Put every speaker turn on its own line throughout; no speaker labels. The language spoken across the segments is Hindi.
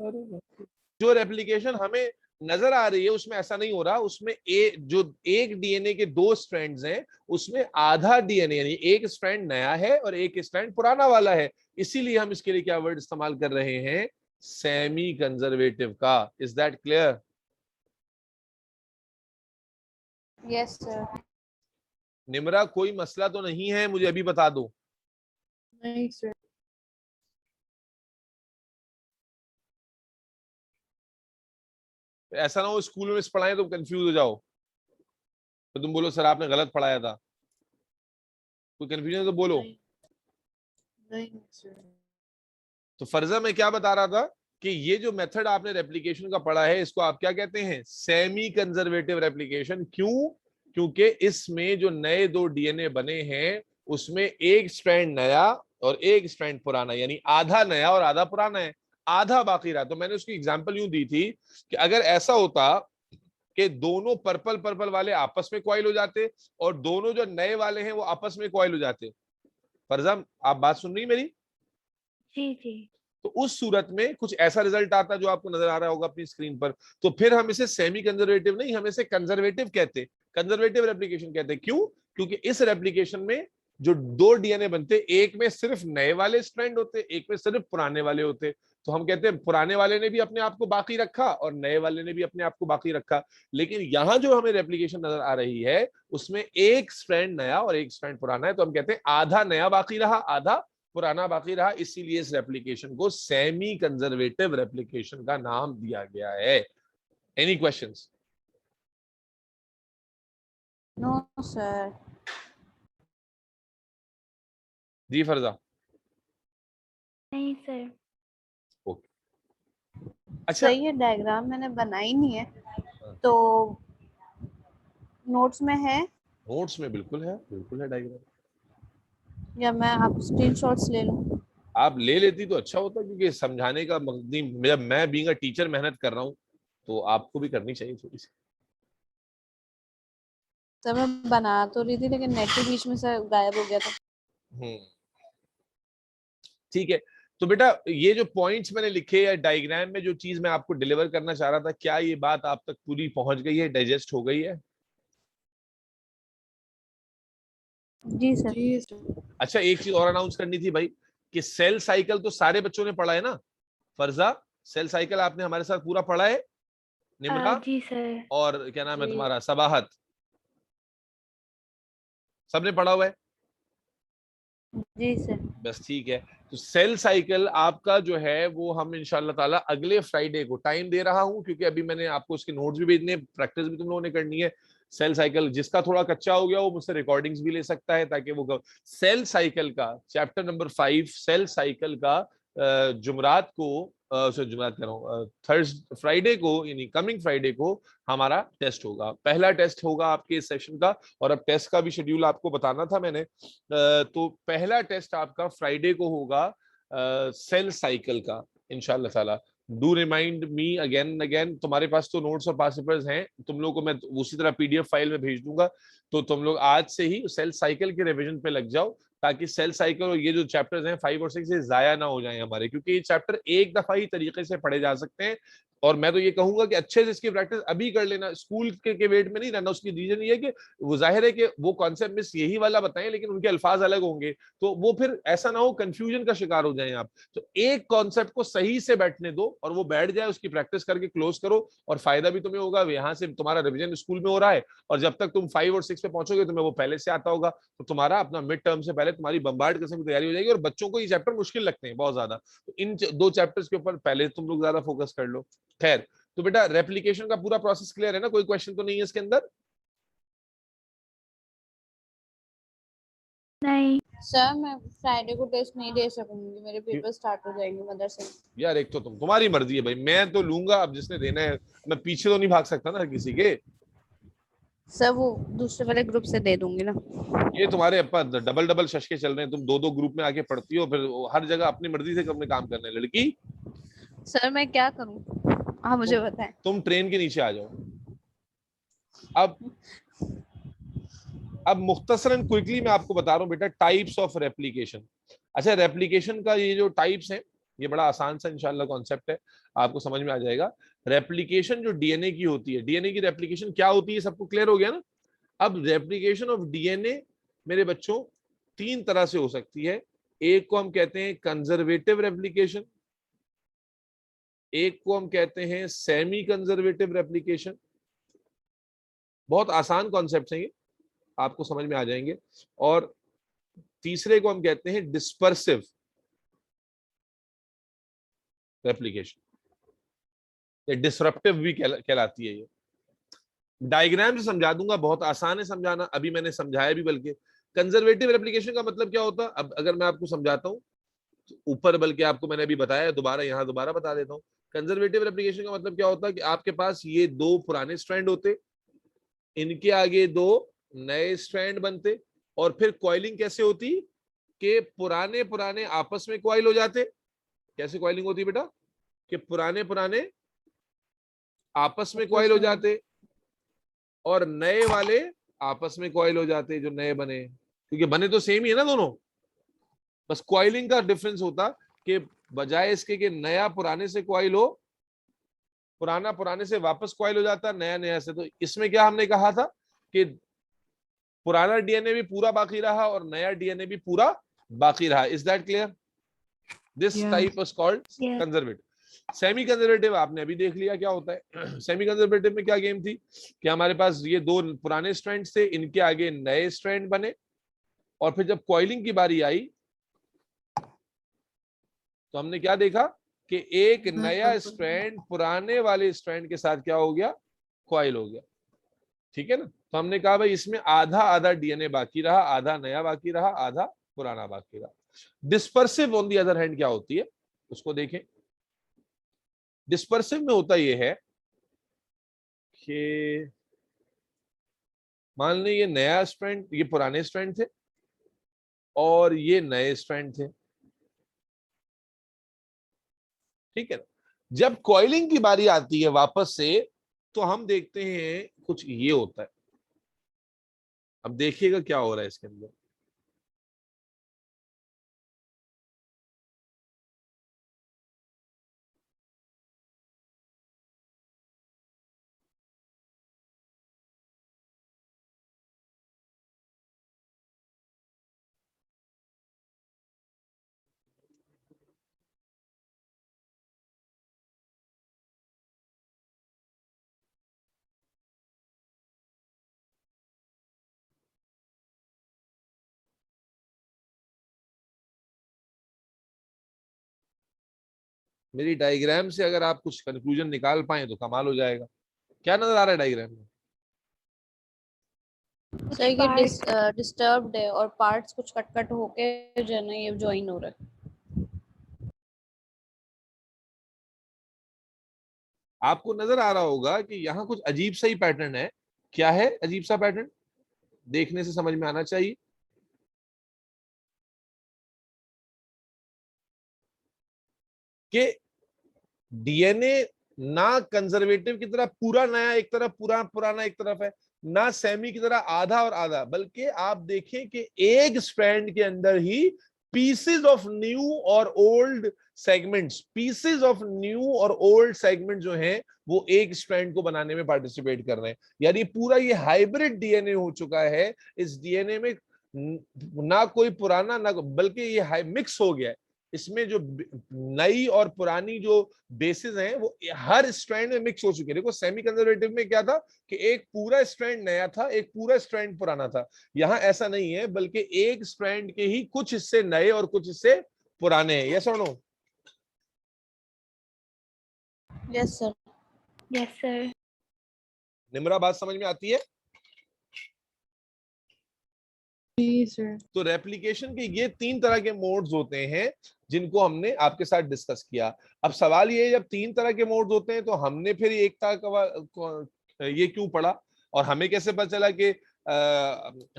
जो रेप्लिकेशन हमें नजर आ रही है उसमें ऐसा नहीं हो रहा, उसमें जो एक डीएनए के दो स्ट्रैंड्स हैं उसमें आधा डीएनए यानी एक स्ट्रैंड नया है और एक स्ट्रैंड पुराना वाला है, इसीलिए हम इसके लिए क्या वर्ड इस्तेमाल कर रहे हैं, सेमी कंजर्वेटिव का। Is that clear?
Yes sir.
Nimra कोई मसला तो नहीं है, मुझे अभी बता दो।
नहीं सर।
ऐसा ना हो स्कूल में पढ़ाएं तो कंफ्यूज हो जाओ, तो तुम बोलो सर आपने गलत पढ़ाया था, कोई कंफ्यूजन तो बोलो।
नहीं सर।
तो फर्जा मैं क्या बता रहा था कि ये जो मेथड आपने रेप्लिकेशन का पढ़ा है इसको आप क्या कहते हैं, सेमी कंजर्वेटिव रेप्लिकेशन। क्यों? क्योंकि इसमें जो नए दो डीएनए बने हैं उसमें एक स्ट्रैंड नया और एक स्ट्रैंड पुराना, यानी आधा नया और आधा पुराना है, आधा बाकी रहा। तो मैंने उसकी एग्जांपल यूं दी थी कि अगर ऐसा होता कि दोनों पर्पल पर्पल वाले आपस में कॉइल हो जाते और दोनों जो नए वाले हैं वो आपस में कॉइल हो जाते। फर्जा आप बात सुन रही मेरी?
जी जी।
तो उस सूरत में कुछ ऐसा रिजल्ट आता जो आपको नजर आ रहा होगा अपनी स्क्रीन पर। तो फिर हम इसे सेमी कंजर्वेटिव नहीं, हम इसे कंजर्वेटिव कहते, कंजर्वेटिव रेप्लिकेशन कहते। क्यों? क्योंकि इस रेप्लिकेशन में जो दो डीएनए बनते, एक में सिर्फ नए वाले स्ट्रैंड होते, एक में सिर्फ पुराने वाले होते। तो हम कहते हैं पुराने वाले ने भी अपने आप को बाकी रखा और नए वाले ने भी अपने आप को बाकी रखा। लेकिन यहां जो हमें रेप्लिकेशन नजर आ रही है उसमें एक स्ट्रैंड नया और एक स्ट्रैंड पुराना है, तो हम कहते हैं आधा नया बाकी रहा आधा पुराना बाकी रहा, इसीलिए इस रेप्लिकेशन को सेमी कंजर्वेटिव रेप्लिकेशन का नाम दिया गया है। Any questions?
No sir.
जी फरजा?
नहीं सर।
ओके। अच्छा,
सही है, डायग्राम मैंने बनाई नहीं है तो नोट्स में है
नोट्स में बिल्कुल है डायग्राम।
या मैं आप स्क्रीनशॉट्स ले लूं?
आप ले लेती तो अच्छा होता, क्योंकि समझाने का मकसद, जब मैं बीइंग अ टीचर मेहनत कर रहा हूँ तो आपको भी करनी चाहिए थोड़ी सी।
सर मैं बना तो रही थी लेकिन नेट के बीच में से गायब हो गया था।
हम्म, ठीक है। तो बेटा ये जो पॉइंट्स मैंने लिखे या डायग्राम में जो चीज मैं आपको डिलीवर करना चाह रहा था, क्या ये बात आप तक पूरी पहुंच गई है, डाइजेस्ट हो गई है?
जी सर। जी सर।
अच्छा, एक चीज और अनाउंस करनी थी भाई, कि सेल साइकिल तो सारे बच्चों ने पढ़ा है ना? फर्जा, सेल साइकिल आपने हमारे साथ पूरा पढ़ा है? निम्रा
जी सर।
और क्या नाम है
जी।
तुम्हारा, सबाहत, सबने पढ़ा हुआ है?
जी सर।
बस ठीक है। तो सेल साइकिल आपका जो है वो हम इंशाल्लाह ताला अगले फ्राइडे को टाइम दे रहा हूं, क्योंकि अभी मैंने आपको उसके नोट्स भी भेजने, प्रैक्टिस भी तुम लोगों ने करनी है। सेल साइकिल जिसका थोड़ा कच्चा हो गया वो मुझसे रिकॉर्डिंग्स भी ले सकता है, ताकि वो सेल साइकिल का चैप्टर नंबर 5 सेल साइकिल का जुमरात को, जुमरात कह रहा हूँ, थर्सडे फ्राइडे को, यानी कमिंग फ्राइडे को हमारा टेस्ट होगा, पहला टेस्ट होगा आपके इस सेशन का। और अब टेस्ट का भी शेड्यूल आपको बताना था मैंने। तो पहला टेस्ट आपका फ्राइडे को होगा सेल साइकिल का, इंशाल्लाह ताला। Do remind me again again. तुम्हारे पास तो नोट्स और पास पेपर्स हैं, तुम लोग को मैं उसी तरह पीडीएफ फाइल में भेज दूंगा। तो तुम लोग आज से ही सेल साइकिल के रिवीजन पे लग जाओ, ताकि सेल साइकिल और ये जो चैप्टर्स हैं 5 और 6 ये जाया ना हो जाए हमारे, क्योंकि ये चैप्टर एक दफा ही तरीके से पढ़े जा सकते हैं। और मैं तो ये कहूंगा कि अच्छे से इसकी प्रैक्टिस अभी कर लेना, स्कूल के वेट में नहीं रहना। उसकी रीजन ये है कि वो जाहिर है कि वो कॉन्सेप्ट मिस यही वाला बताएं, लेकिन उनके अल्फाज अलग होंगे, तो वो फिर ऐसा ना हो कंफ्यूजन का शिकार हो जाए आप। तो एक कॉन्सेप्ट को सही से बैठने दो और वो बैठ जाए, उसकी प्रैक्टिस करके क्लोज करो, और फायदा भी तुम्हें होगा, यहाँ से तुम्हारा रिविजन स्कूल में हो रहा है, और जब तक तुम 5 और 6 पे पहुंचोगे तुम्हें वो पहले से आता होगा, तो तुम्हारा अपना मिड टर्म से पहले तुम्हारी बम्बार्ड किस्म की तैयारी हो जाएगी। और बच्चों को ये चैप्टर मुश्किल लगते हैं बहुत ज्यादा, तो इन दो चैप्टर्स के ऊपर पहले तुम लोग ज्यादा फोकस कर लो। खैर, तो बेटा रेप्लिकेशन का पूरा प्रोसेस क्लियर है ना, कोई क्वेश्चन तो नहीं है इसके अंदर?
नहीं सर, मैं फ्राइडे को टेस्ट नहीं दे सकूंगी, मेरे पेपर स्टार्ट हो जाएंगे मदरसे में।
यार एक तो तुम्हारी मर्जी है भाई, मैं तो लूंगा अब जिसने देना है, मैं पीछे तो नहीं भाग सकता ना किसी के।
सर वो दूसरे वाले ग्रुप से दे दूंगी ना।
ये तुम्हारे डबल डबल शशके चल रहे हैं, तुम दो दो ग्रुप में आके पढ़ती हो, फिर हर जगह अपनी मर्जी से अपने काम करने लड़की।
सर मैं क्या करूं, हाँ मुझे बताएं।
तुम ट्रेन के नीचे आ जाओ। अब मुख्तसरन क्विकली मैं आपको बता रहा हूँ बेटा, टाइप्स ऑफ रेप्लिकेशन। अच्छा, रेप्लिकेशन का ये जो टाइप्स हैं, ये बड़ा आसान सा इंशाल्लाह कॉन्सेप्ट है, आपको समझ में आ जाएगा। रेप्लिकेशन जो डीएनए की होती है, डीएनए की रेप्लिकेशन क्या होती है, सबको क्लियर हो गया ना। अब रेप्लिकेशन ऑफ डीएनए मेरे बच्चों तीन तरह से हो सकती है। एक को हम कहते हैं कंजर्वेटिव रेप्लिकेशन, एक को हम कहते हैं सेमी कंजर्वेटिव रेप्लिकेशन। बहुत आसान कॉन्सेप्ट है ये, आपको समझ में आ जाएंगे। और तीसरे को हम कहते हैं डिस्पर्सिव रेप्लिकेशन, ये डिसरप्टिव भी कहलाती है। ये डायग्राम से समझा दूंगा, बहुत आसान है समझाना, अभी मैंने समझाया भी। बल्कि कंजर्वेटिव रेप्लिकेशन का मतलब क्या होता है, अब अगर मैं आपको समझाता हूँ ऊपर, बल्कि आपको मैंने अभी बताया, दोबारा यहाँ दोबारा बता देता हूँ। कंजर्वेटिव रेप्लिकेशन का मतलब क्या होता है कि आपके पास ये दो पुराने स्ट्रैंड होते, इनके आगे दो नए स्ट्रैंड बनते, और फिर कॉइलिंग कैसे होती कि पुराने पुराने आपस में कॉइल हो जाते। कैसे कॉइलिंग होती बेटा, कि पुराने पुराने आपस में कॉइल हो जाते और नए वाले आपस में कॉइल हो जाते, जो नए बने, क्योंकि बने तो सेम ही है ना दोनों, बस कॉइलिंग का डिफरेंस होता कि बजाय इसके कि नया पुराने से कॉइल हो, पुराना पुराने से वापस कॉइल हो जाता, नया नया से। तो इसमें क्या हमने कहा था कि पुराना डीएनए भी पूरा बाकी रहा और नया डीएनए भी पूरा बाकी रहा। Is that clear? This type is called conservative. Semi conservative आपने अभी देख लिया क्या होता है। सेमी कंजर्वेटिव में क्या गेम थी कि हमारे पास ये दो पुराने स्ट्रैंड थे, इनके आगे नए स्ट्रैंड बने, और फिर जब कॉइलिंग की बारी आई तो हमने क्या देखा कि एक नया स्ट्रैंड पुराने वाले स्ट्रैंड के साथ क्या हो गया, कॉइल हो गया। ठीक है ना। तो हमने कहा भाई इसमें आधा आधा डीएनए बाकी रहा, आधा नया बाकी रहा, आधा पुराना बाकी रहा। Dispersive on the other hand क्या होती है उसको देखें। डिस्पर्सिव में होता यह है कि मान लें ये नया स्ट्रैंड, ये पुराने स्ट्रैंड थे और ये नए स्ट्रैंड थे। ठीक है ना। जब कॉइलिंग की बारी आती है वापस से, तो हम देखते हैं कुछ ये होता है। अब देखिएगा क्या हो रहा है इसके अंदर। मेरी डायग्राम से अगर आप कुछ कंक्लूजन निकाल पाए तो कमाल हो जाएगा। क्या नजर आ रहा है डायग्राम में?
सर ये डिस्टर्ब्ड है और पार्ट्स कुछ कट कट होके जो है ना ये ज्वाइन हो रहा है।
आपको नजर आ रहा होगा कि यहाँ कुछ अजीब सा ही पैटर्न है। क्या है अजीब सा पैटर्न, देखने से समझ में आना चाहिए। कि डीएनए ना कंजर्वेटिव की तरह पूरा नया एक तरफ, पूरा पुराना एक तरफ है, ना सेमी की तरह आधा और आधा, बल्कि आप देखें कि एक स्ट्रैंड के अंदर ही पीसेस ऑफ न्यू और old segments, pieces of new और ओल्ड सेगमेंट जो हैं वो एक स्ट्रैंड को बनाने में पार्टिसिपेट कर रहे हैं। यानी पूरा ये हाइब्रिड डीएनए हो चुका है। इस डीएनए में ना कोई पुराना ना, बल्कि ये मिक्स हो गया है। इसमें जो नई और पुरानी जो बेसिस हैं वो हर स्ट्रैंड में मिक्स हो चुके हैं। देखो सेमी कंजर्वेटिव में क्या था कि एक पूरा स्ट्रैंड नया था, एक पूरा स्ट्रैंड पुराना था। यहां ऐसा नहीं है, बल्कि एक स्ट्रैंड के ही कुछ हिस्से नए और कुछ हिस्से पुराने हैं। यस और no?
Yes sir. Yes sir.
निम्रा बात समझ में आती है?
जी सर।
तो रेप्लिकेशन के ये तीन तरह के मोड्स होते हैं जिनको हमने आपके साथ डिस्कस किया। अब सवाल ये है, जब तीन तरह के मोड्स होते हैं तो हमने फिर एकता का ये क्यों पढ़ा, और हमें कैसे पता चला कि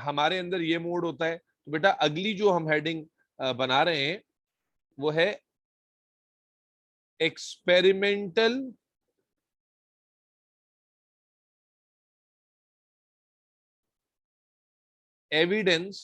हमारे अंदर ये मोड होता है? तो बेटा अगली जो हम हेडिंग बना रहे हैं वो है experimental evidence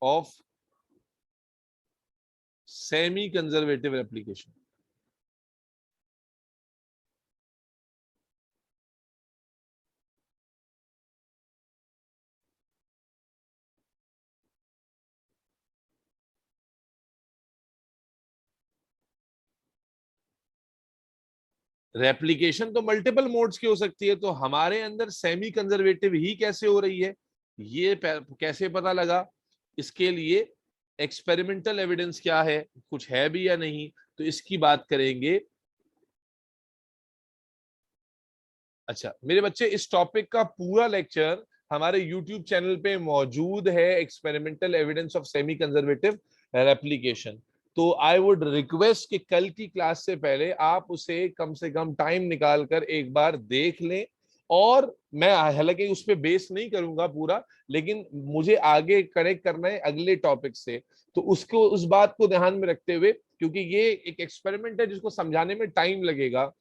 of semi conservative replication. Replication तो मल्टीपल मोड्स की हो सकती है, तो हमारे अंदर सेमी कंजर्वेटिव ही कैसे हो रही है, ये कैसे पता लगा? इसके लिए एक्सपेरिमेंटल एविडेंस क्या है, कुछ है भी या नहीं, तो इसकी बात करेंगे। अच्छा मेरे बच्चे, इस टॉपिक का पूरा लेक्चर हमारे YouTube चैनल पे मौजूद है, experimental evidence of semi conservative replication. तो आई वुड रिक्वेस्ट कि कल की क्लास से पहले आप उसे कम से कम टाइम निकाल कर एक बार देख लें। और मैं हालांकि उस पर बेस नहीं करूंगा पूरा, लेकिन मुझे आगे कनेक्ट करना है अगले टॉपिक से, तो उसको उस बात को ध्यान में रखते हुए, क्योंकि ये एक एक्सपेरिमेंट है जिसको समझाने में टाइम लगेगा,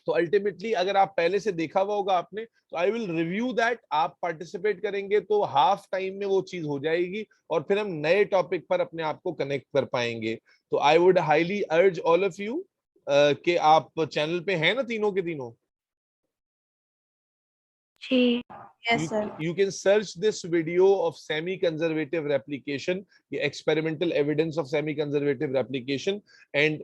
तो अल्टीमेटली अगर आप पहले से देखा हुआ होगा आपने, तो आई विल रिव्यू दैट, आप पार्टिसिपेट करेंगे तो हाफ टाइम में वो चीज हो जाएगी और फिर हम नए टॉपिक पर अपने आप को कनेक्ट कर पाएंगे। तो I would highly urge all of you कि आप चैनल पे हैं ना तीनों के तीनों?
जी
yes sir.
You can search this video of semi-conservative replication, experimental evidence of semi-conservative replication, and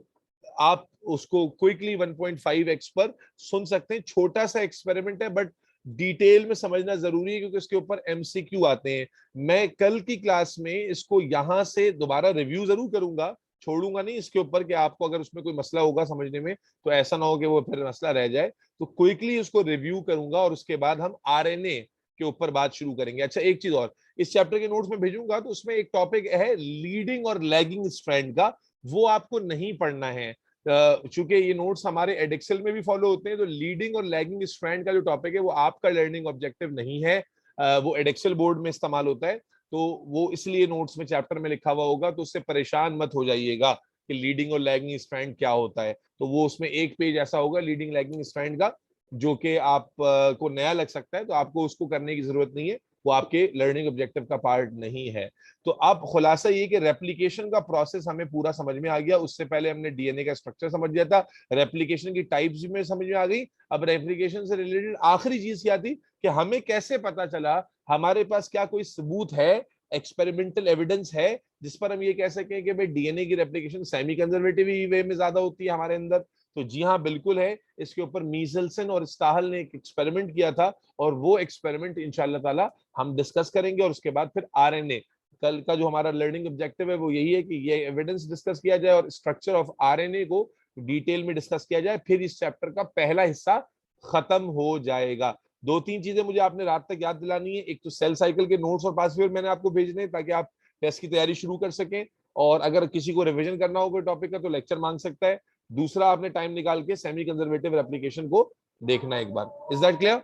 आप उसको क्विकली 1.5x पर सुन सकते हैं। छोटा सा एक्सपेरिमेंट है बट डिटेल में समझना जरूरी है, क्योंकि इसके ऊपर एमसीक्यू आते हैं। मैं कल की क्लास में इसको यहां से दोबारा रिव्यू जरूर करूंगा, छोड़ूंगा नहीं इसके ऊपर, कि आपको अगर उसमें कोई मसला होगा समझने में तो ऐसा ना हो कि वो फिर मसला रह जाए। तो क्विकली उसको रिव्यू करूंगा और उसके बाद हम आरएनए के ऊपर बात शुरू करेंगे। अच्छा एक चीज और, इस चैप्टर के नोट्स में भेजूंगा, तो उसमें एक टॉपिक है लीडिंग और लैगिंग स्ट्रैंड का, वो आपको नहीं पढ़ना है। चूंकि ये नोट्स हमारे एडेक्सेल में भी फॉलो होते हैं, तो लीडिंग और लैगिंग स्ट्रैंड का जो टॉपिक है वो आपका लर्निंग ऑब्जेक्टिव नहीं है, वो एडेक्सेल बोर्ड में इस्तेमाल होता है, तो वो इसलिए नोट्स में चैप्टर में लिखा हुआ होगा, तो उससे परेशान मत हो जाइएगा कि लीडिंग और लैगिंग स्ट्रैंड क्या होता है। तो वो उसमें एक पेज ऐसा होगा लीडिंग लैगिंग स्ट्रैंड का, जो कि आप को नया लग सकता है, तो आपको उसको करने की जरूरत नहीं है, वो आपके लर्निंग ऑब्जेक्टिव का पार्ट नहीं है। तो अब खुलासा ये कि रेप्लिकेशन का प्रोसेस हमें पूरा समझ में आ गया। उससे पहले हमने डीएनए का स्ट्रक्चर समझ लिया था, रेप्लिकेशन की टाइप्स भी समझ में आ गई। अब रेप्लिकेशन से रिलेटेड आखिरी चीज क्या थी कि हमें कैसे पता चला, हमारे पास क्या कोई सबूत है, एक्सपेरिमेंटल एविडेंस है जिस पर हम ये कह सकें कि भाई डीएनए की रेप्लिकेशन सेमी कंजर्वेटिव वे में ज्यादा होती है हमारे अंदर? तो जी हाँ बिल्कुल है। इसके ऊपर मीजल्सन और स्टाहल ने एक एक्सपेरिमेंट किया था, और वो एक्सपेरिमेंट इंशाल्लाह ताला हम डिस्कस करेंगे। और उसके बाद फिर आरएनए, कल का जो हमारा लर्निंग ऑब्जेक्टिव है वो यही है कि ये एविडेंस डिस्कस किया जाए और स्ट्रक्चर ऑफ आरएनए को डिटेल में डिस्कस किया जाए, फिर इस चैप्टर का पहला हिस्सा खत्म हो जाएगा। दो तीन चीजें मुझे आपने रात तक याद दिलानी है, एक तो सेल साइकिल के नोट्स और पास मैंने आपको भेजने ताकि आप टेस्ट की तैयारी शुरू कर सकें, और अगर किसी को रिवीजन करना हो कोई टॉपिक का तो लेक्चर मांग सकता है। दूसरा, आपने टाइम निकाल के सेमी कंजर्वेटिव एप्लीकेशन को देखना एक बार। Is that clear?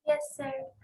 Yes sir.